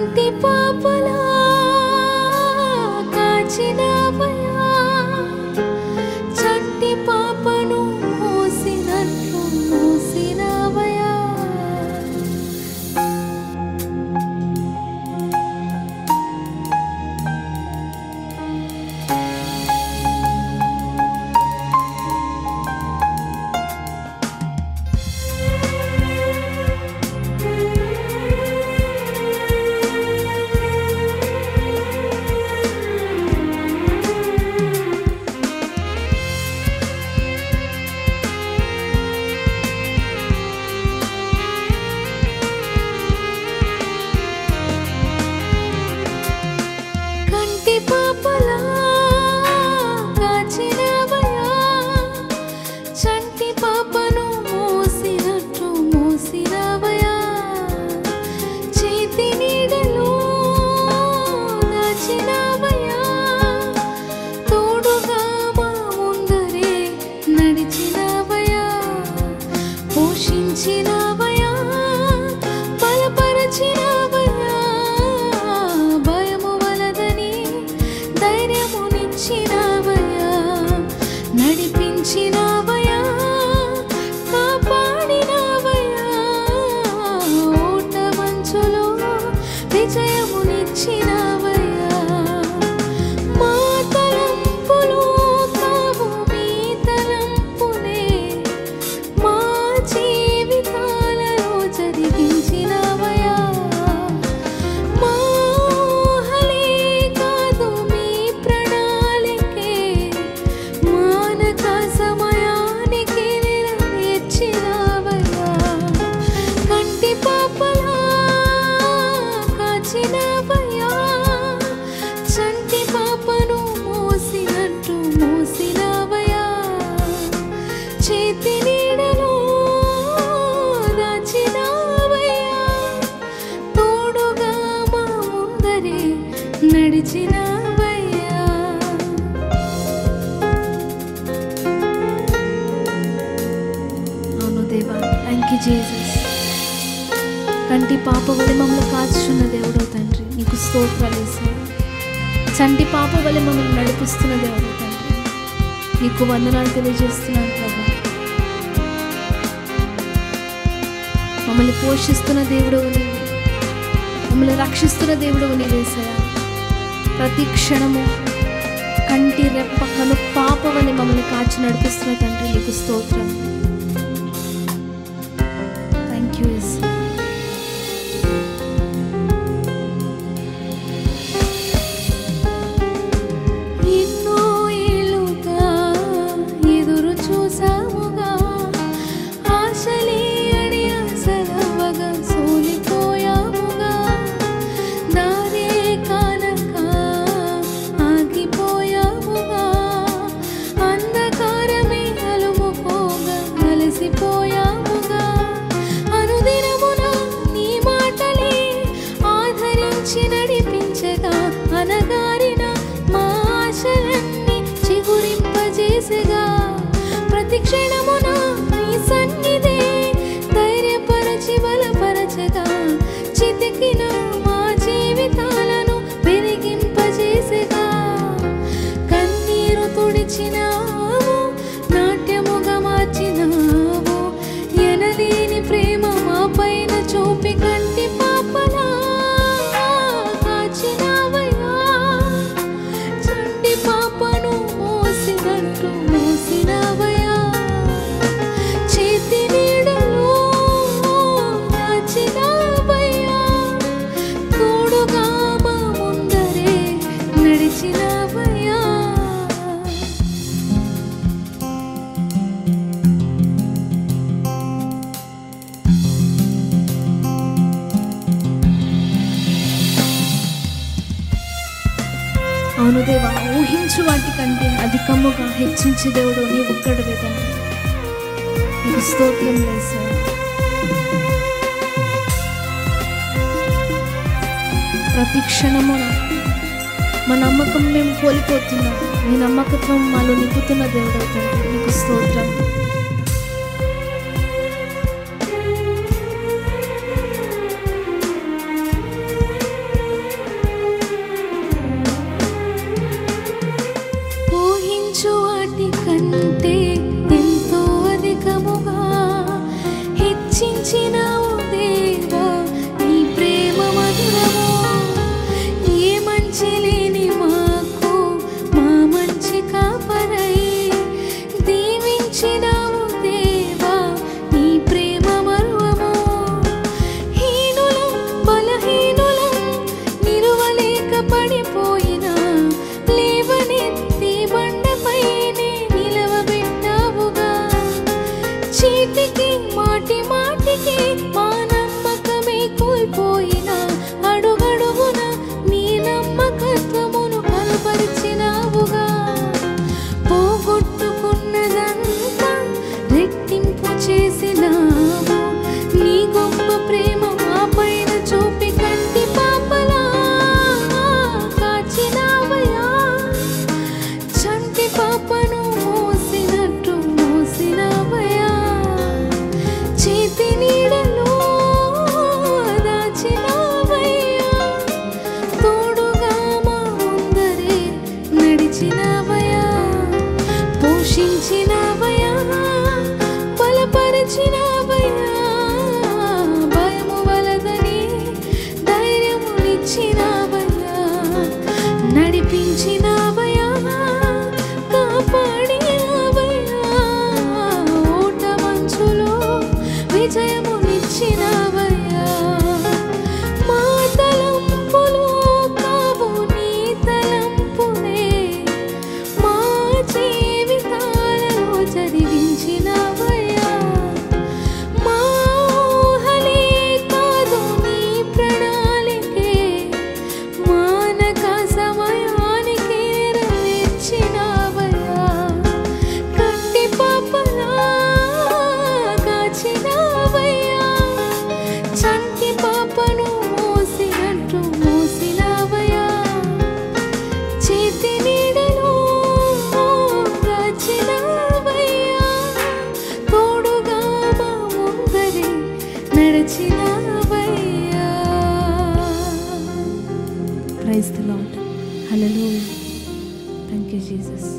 కంటి పాపలా కాచినవయా చంటి పాపను మోసినట్లు మోసినవయా కంటి పాప వలె మమ్మల్ని కాచుచున్న దేవుడో తండ్రి నీకు స్తోత్రాలు యేసయ్యా. చంటి పాప వలె మమ్మల్ని నడిపిస్తున్న దేవుడో తండ్రి నీకు వందనాలు తెలియజేస్తున్నాను ప్రభా. మమ్మల్ని పోషిస్తున్న దేవుడవు నీవు, మమ్మల్ని రక్షిస్తున్న దేవుడవు నీవు యేసయ్యా. ప్రతి క్షణము కంటి రెప్ప కను పాప వలె మమ్మల్ని కాచి నడిపిస్తున్న తండ్రి నీకు స్తోత్రం. థ్యాంక్ యూ యేసయ్యా. ప్రతి క్షణమున నీ సన్నిధే ధైర్యపరచి బలపరచగా చితికిన మా జీవితాలను పెరిగింపజేసగా కన్నీరు తుడిచినావు, నాట్యముగా మార్చినావు, ఎనలేని ప్రేమ మా పైన చూపి కంటి పాపలా కాచినావయ్యా. చంటి పాపను మోసినట్లు మోసినావయ్యా, చేతి నీడలో దాచినావయ్యా, తోడుగా మా ముందరే నడిచినావయ్యా. అవును దేవా, ఊహించు వాటి కంటే అధికముగా హెచ్చించే దేవుడు నీ ఒక్కడివే తండ్రి. నీకు స్తోత్రం యేసయ్యా. ప్రతి క్షణమున మా నమ్మకం మేము కోల్పోతున్నాం, నీ నమ్మకత్వం మాలో నింపుతున్న దేవుడు తండ్రి. నీకు స్తోత్రం. ఇచ్చినావు దేవా నీ ప్రేమ మరువము. హీనులం బలహీనులం నిలువలేక పడిపోయినా లేవనెత్తి బండపైనే నిలవబెట్టావుగా. చీటికి మాటి మాటికి మా నమ్మకమే కోల్పోయినా అడుగడుగున నీ నమ్మకత్వమును కనపరిచినావుగా. పోగొట్టుకున్నదంతా రెట్టింపు చేసినావు. నీ గొప్ప ప్రేమ మా పైన చూపి కంటి పాపలా కాచినావయ్యా. చంటి పాపను మోసినట్టు మోసినావయ్యా. చేతి నీడలో దాచినావయ్యా. తోడుగా మా ముందరే నడిచినావయ్యా. పోషించినావయ్యా బలపరిచినావయ్యా. భయము వలదని ధైర్యమునిచ్చినావయ్యా. నడిపించినావయ్యా కాపాడినావయ్యా. ఓట మంచులో విజయమునిచ్చినావయ్యా. మా తలంపులు కావు నీ తలంపులే మా జీవితాలలో చదివించినావయ్యా. మా ఊహలే కాదు నీ ప్రణాళికే మానక సమయానికి నెరవేర్చినావయ్యా. కంటి పాపలా కాచినావయ్యా. చంటి పాపను మోసినట్టు మోసినావయ్యా. చేతి నీడలో దాచినావయ్యా. తోడుగా మా ముందరే నడిచినావయ్యా. Praise the lord. Hallelujah. Thank you Jesus.